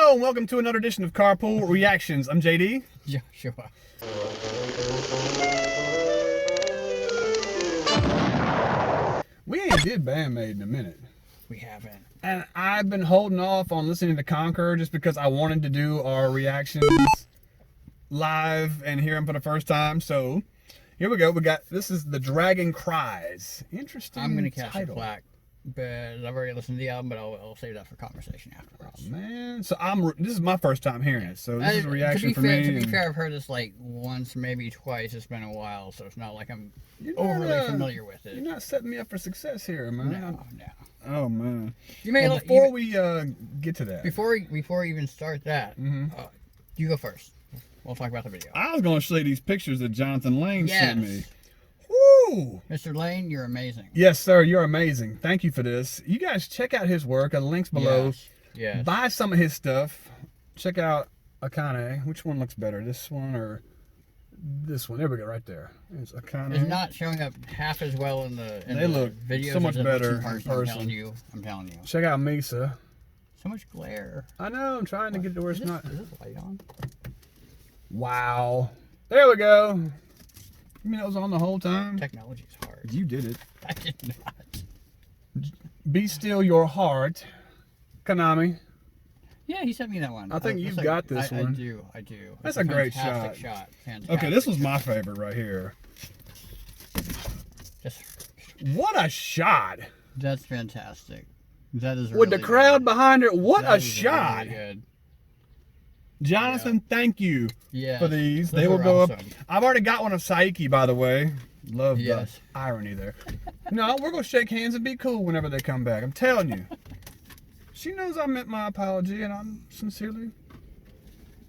Hello and welcome to another edition of Carpool Reactions. I'm JD. Joshua. We ain't did band-maid in a minute. We haven't. And I've been holding off on listening to Conquer just because I wanted to do our reactions live and hear them for the first time. So here we go. This is the Dragon Cries. Interesting. I'm gonna catch title. a flack, but I've already listened to the album, but I'll save that for conversation afterwards. Oh, man, so this is my first time hearing it, so this is a reaction for me. To be fair, I've heard this like once, maybe twice. It's been a while, so it's not like I'm overly familiar with it. You're not setting me up for success here, man. No. Oh man. Well, before we get to that, before we even start that, you go first. We'll talk about the video. I was going to show you these pictures that Jonathan Lane sent me. Woo! Mr. Lane, you're amazing. Yes, sir. You're amazing. Thank you for this. You guys check out his work. The link's below. Yes. Buy some of his stuff. Check out Akane. Which one looks better? This one or this one? There we go, right there. It's Akane. It's not showing up half as well in the videos. So much better in person. I'm telling you. Check out Misa. So much glare. I know. I'm trying to get to where it's not. Is this light on? Wow. There we go. You mean it was on the whole time? Technology's hard. You did it. I did not. Be Still Your Heart. Konami. Yeah, he sent me that one. I think you've got this one. I do. That's a great shot. Fantastic. Okay, this was my favorite right here. What a shot. That's fantastic. That is with really the crowd good. behind it. What that a shot. Really good. Jonathan, thank you for these. They will go awesome. up. I've already got one of Saiki, by the way. Love the irony there. No, we're going to shake hands and be cool whenever they come back. I'm telling you. She knows I meant my apology, and I'm sincerely...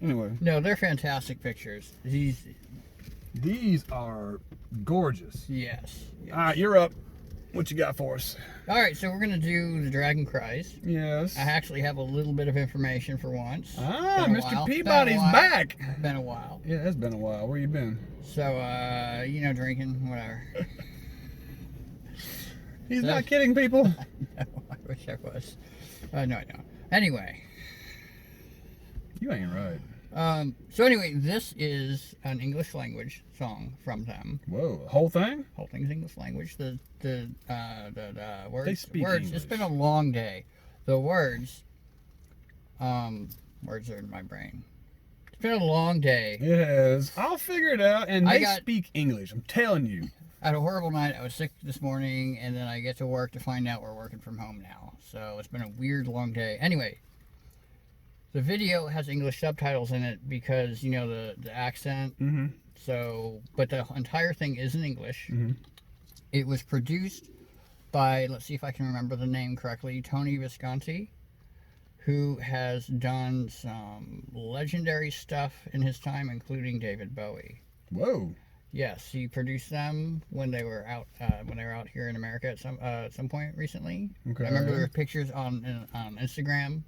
Anyway. No, they're fantastic pictures. These are gorgeous. Yes. All right, you're up. What you got for us? All right, so we're going to do the Dragon Cries. Yes. I actually have a little bit of information for once. Ah, Mr. Peabody's back. It's been a while. Yeah, it's been a while. Where you been? So, drinking, whatever. He's not kidding, people. No, I wish I was. No, I don't. Anyway. You ain't right. So anyway, this is an English language song from them. Whoa, the whole thing? Whole thing's English language. The words. They speak words. English. It's been a long day. The words. Words are in my brain. It's been a long day. It has. I'll figure it out. And they speak English. I'm telling you. I had a horrible night. I was sick this morning, and then I get to work to find out we're working from home now. So it's been a weird long day. Anyway. The video has English subtitles in it because, you know, the accent. Mm-hmm. So, but the entire thing is in English. Mm-hmm. It was produced by, let's see if I can remember the name correctly, Tony Visconti, who has done some legendary stuff in his time, including David Bowie. Whoa. Yes, he produced them when they were out here in America at some point recently. Okay. I remember there were pictures on Instagram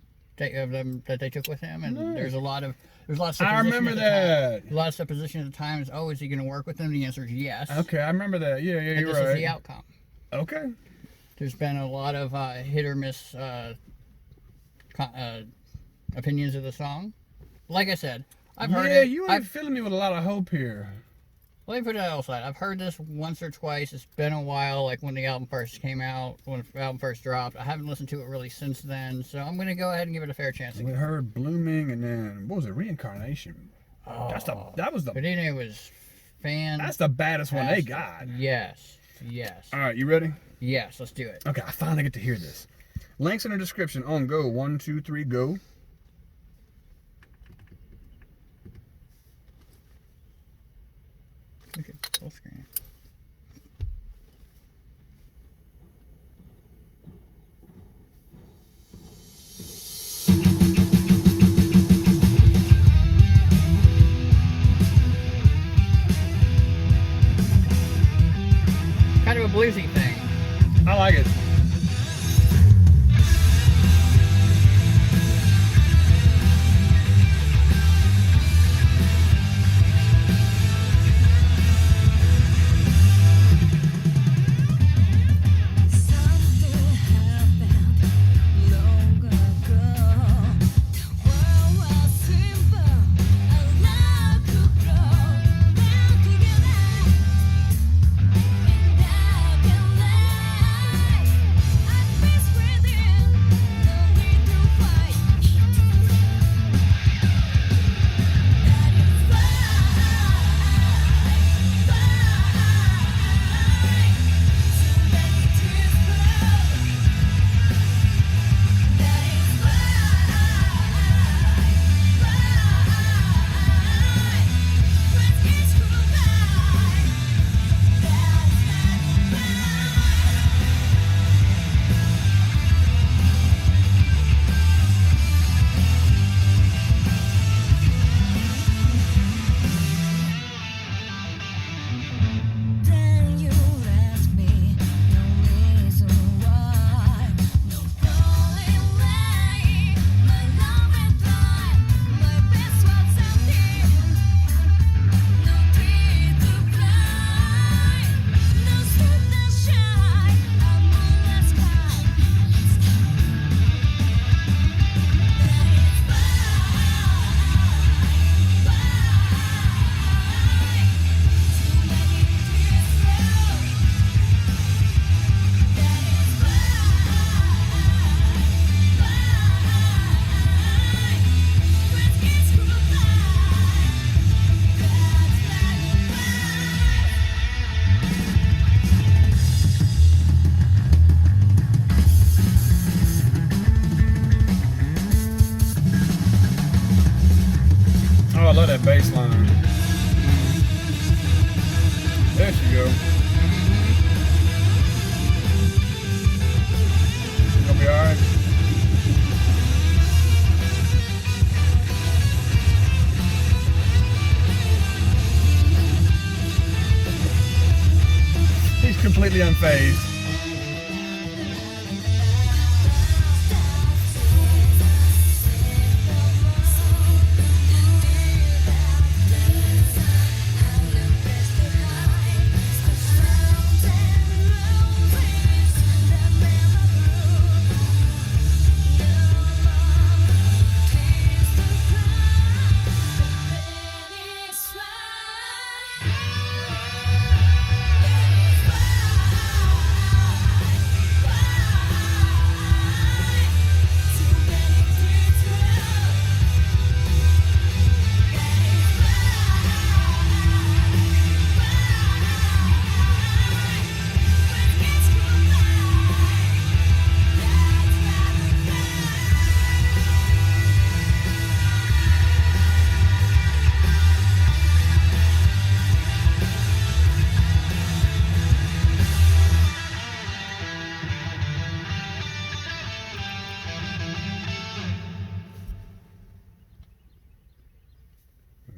of them that they took with him, and there's a lot of supposition. I remember that. A lot of supposition at the time is, oh, is he going to work with them? The answer is yes. Okay, I remember that. Yeah, and you're this right. is the outcome. Okay. There's been a lot of hit or miss opinions of the song. Like I said, I've heard it. Yeah, you ain't filling me with a lot of hope here. Let me put it outside. I've heard this once or twice. It's been a while, like when the album first came out, when the album first dropped. I haven't listened to it really since then, so I'm going to go ahead and give it a fair chance. We heard Blooming, and then, what was it, Reincarnation? Oh, that was the... But it was fantastic. That's the baddest one they got. Yes. All right, you ready? Yes, let's do it. Okay, I finally get to hear this. Links in the description. On go. 1, 2, 3, go. Okay, full screen. Kind of a bluesy thing. I like it. I love that bass line. There she go. She's gonna be alright. He's completely unfazed.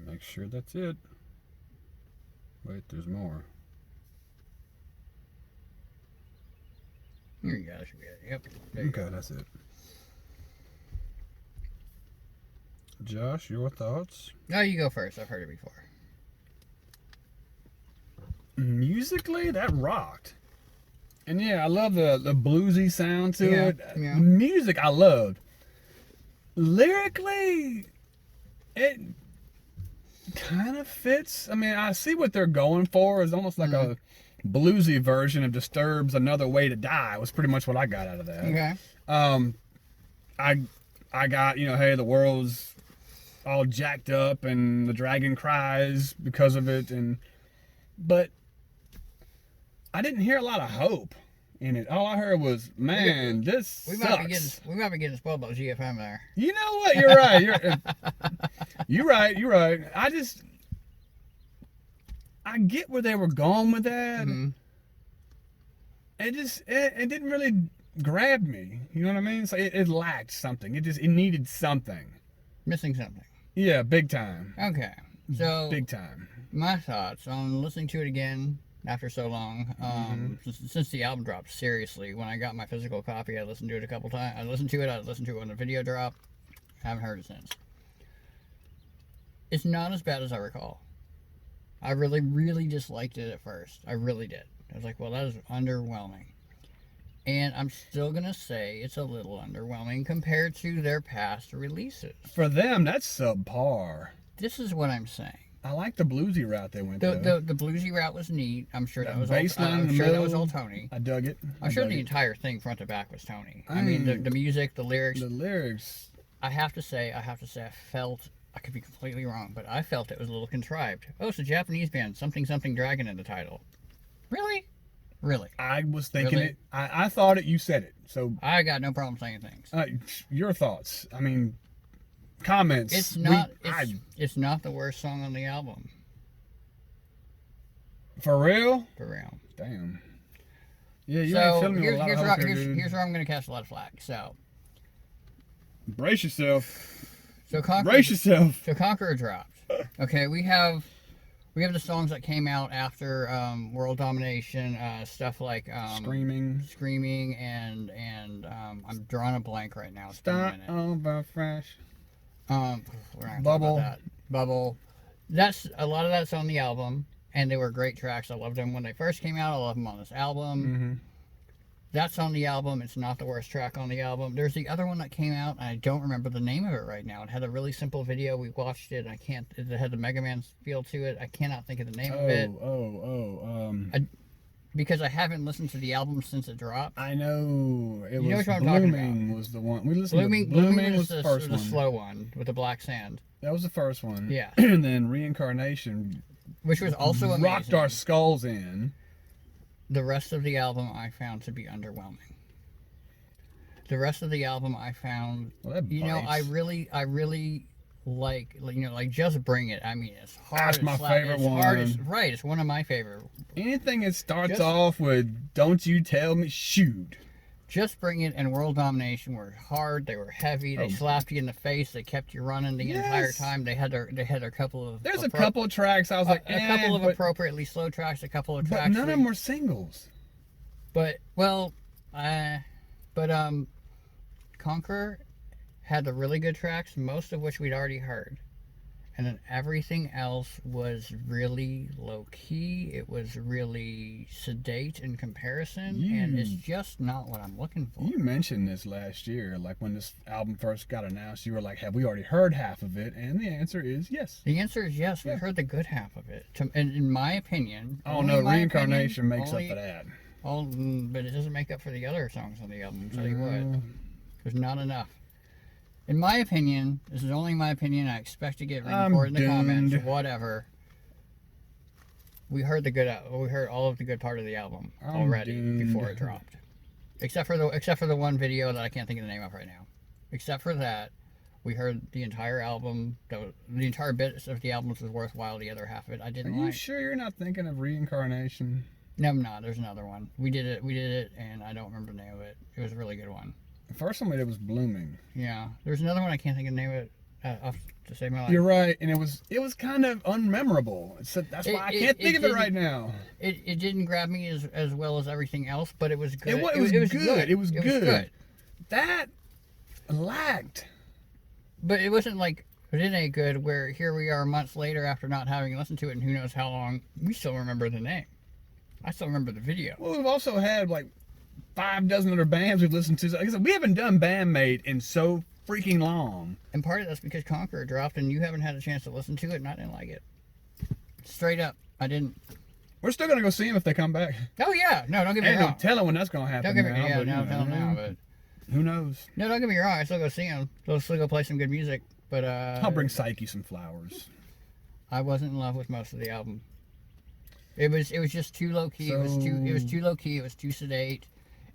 Make sure that's it. Wait, there's more. Here you go. Should be it. Yep. There you Okay, go. that's it. Josh, your thoughts? No, you go first. I've heard it before. Musically, that rocked. And yeah, I love the bluesy sound to it. Yeah. The music, I loved. Lyrically, it kind of fits. I mean, I see what they're going for. It's almost like a bluesy version of Disturbed's "Another Way to Die." Was pretty much what I got out of that. Okay. I got, hey, the world's all jacked up and the dragon cries because of it, but I didn't hear a lot of hope in it. All I heard was, man, this We sucks. might be getting spoiled by GFM there. You know what? You're right. You're right. I get where they were going with that. Mm-hmm. It didn't really grab me. You know what I mean? So it lacked something. It needed something. Missing something. Yeah, big time. Okay. So Big time. my thoughts on listening to it again after so long, since the album dropped. Seriously, when I got my physical copy, I listened to it a couple times. I listened to it when the video dropped. Haven't heard it since. It's not as bad as I recall. I really, really disliked it at first. I really did. I was like, well, that is underwhelming. And I'm still going to say it's a little underwhelming compared to their past releases. For them, that's subpar. This is what I'm saying. I like the bluesy route they went The bluesy route was neat. I'm sure that was all. bass line in I'm the sure that was middle, all Tony. I dug it. I'm sure the entire thing, front to back, was Tony. I mean, the music, the lyrics. The lyrics. I have to say, I felt. I could be completely wrong, but I felt it was a little contrived. Oh, it's a Japanese band, something dragon in the title. Really? Really? I was thinking Really? it. I thought it. You said it. So I got no problem saying things. your thoughts. I mean, comments. It's not. It's not the worst song on the album. For real? For real. Damn. Yeah, you So ain't filling me with a lot here's of where, hope here, dude. here's where I'm going to catch a lot of flack. So Brace yourself. Conqueror, Brace yourself. So Conqueror dropped. Okay, we have the songs that came out after World Domination, stuff like Screaming, and I'm drawing a blank right now. It's been a Start minute. over fresh. We're not gonna talk Bubble. about that. Bubble. That's a lot of that's on the album, and they were great tracks. I loved them when they first came out. I love them on this album. Mm-hmm. That's on the album. It's not the worst track on the album. There's the other one that came out, and I don't remember the name of it right now. It had a really simple video. We watched it. It had the Mega Man feel to it. I cannot think of the name of it. Because I haven't listened to the album since it dropped. I know. It was which one I'm talking Blooming about. was the one. We listened Blooming, to Blooming was the the first the one. slow one with the black sand. That was the first one. Yeah. And then Reincarnation Which was also amazing. rocked our skulls in. The rest of the album I found to be underwhelming. The rest of the album I found, Well, that I bites. really like Just Bring It. I mean, it's hard. That's my favorite it's hard. one. It's, right, it's one of my favorite. Anything that starts off with "Don't you tell me," shoot. Just Bring It and World Domination were hard. They were heavy. They slapped you in the face. They kept you running the entire time. They had their couple of. There's a couple of tracks I was like, a couple of appropriately slow tracks. A couple of tracks. But none of them were singles. But Conqueror had the really good tracks, most of which we'd already heard. And then everything else was really low key. It was really sedate in comparison, and it's just not what I'm looking for. You mentioned this last year, like when this album first got announced, you were like, have we already heard half of it? And the answer is yes. The answer is yes. We heard the good half of it. And in my opinion, oh no, Reincarnation makes up for that. But it doesn't make up for the other songs on the album. I'll tell you what, there's not enough. In my opinion, this is only my opinion. I expect to get reported in the comments. Whatever. We heard all of the good part of the album already before it dropped, except for the one video that I can't think of the name of right now. Except for that, we heard the entire album. The entire bit of the album was worthwhile. The other half of it I didn't like. Are you sure you're not thinking of Reincarnation? No, I'm not. There's another one. We did it, and I don't remember the name of it. It was a really good one. The first one we did was Blooming. Yeah, there's another one I can't think of the name of it off to save my life. You're right, and it was kind of unmemorable. So that's why I can't think of it right now. It didn't grab me as well as everything else, but it was good. It was good. It was good. That lacked. But it wasn't like it ain't good. Where here we are months later after not having listened to it, and who knows how long, we still remember the name. I still remember the video. Well, we've also had like 5 dozen other bands we've listened to. Like I said, we haven't done band-maid in so freaking long. And part of that's because Conqueror dropped and you haven't had a chance to listen to it, and I didn't like it. Straight up, I didn't. We're still going to go see them if they come back. Oh, yeah. No, don't get me wrong. Ain't no telling when that's going to happen. Don't get me now, but who knows? No, don't get me wrong. I still go see them. I'll still go play some good music. But I'll bring Psyche some flowers. I wasn't in love with most of the album. It was just too low key. It was too low key. It was too sedate.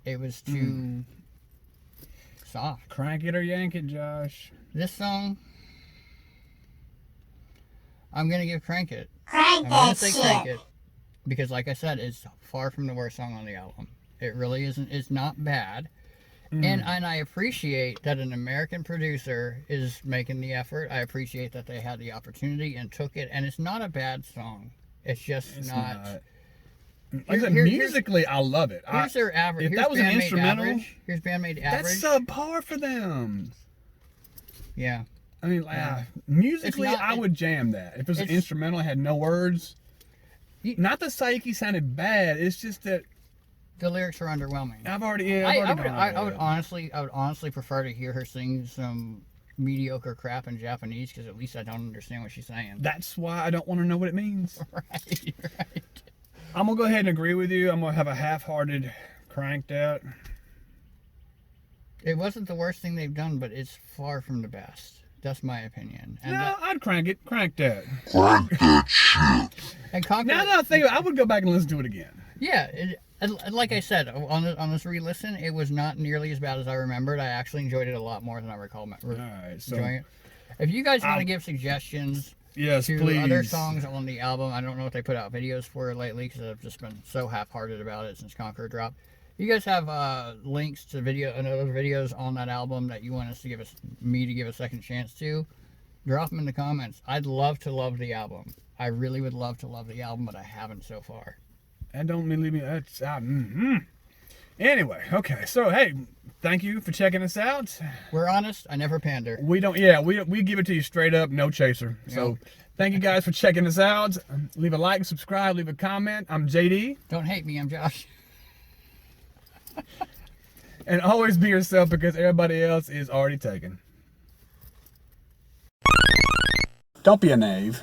It was too soft. Crank it or yank it, Josh. This song, I'm gonna give Crank It. Crank I'm gonna that say shit. Crank It because, like I said, it's far from the worst song on the album. It really isn't. It's not bad. And I appreciate that an American producer is making the effort. I appreciate that they had the opportunity and took it. And it's not a bad song. It's just not. Like I said, musically, I love it. Here's their average. If that was an instrumental, here's band-maid average. that's subpar for them. Yeah. I mean, musically, I would jam that. If it was an instrumental, it had no words. Not that Psyche sounded bad. It's just that the lyrics are underwhelming. I would honestly prefer to hear her sing some mediocre crap in Japanese, because at least I don't understand what she's saying. That's why I don't want to know what it means. Right. I'm going to go ahead and agree with you. I'm going to have a half-hearted Cranked Out. It wasn't the worst thing they've done, but it's far from the best. That's my opinion. And I'd crank it. Cranked Out. Crank that shit. And Conquer, now that I think, I would go back and listen to it again. Yeah, like I said, on this re-listen, it was not nearly as bad as I remembered. I actually enjoyed it a lot more than I recall enjoying it. If you guys want to give suggestions to please. Other songs on the album, I don't know if they put out videos for it lately, because I've just been so half-hearted about it since Conqueror dropped. You guys have links to other videos on that album that you want me to give a second chance to? Drop them in the comments. I'd love to love the album. I really would love to love the album, but I haven't so far. And don't leave me. That's Anyway, okay. So hey, thank you for checking us out. We're honest. I never pander. We don't. Yeah, we give it to you straight up, no chaser. So thank you guys for checking us out. Leave a like, subscribe, leave a comment. I'm JD. Don't hate me. I'm Josh. And always be yourself, because everybody else is already taken. Don't be a knave.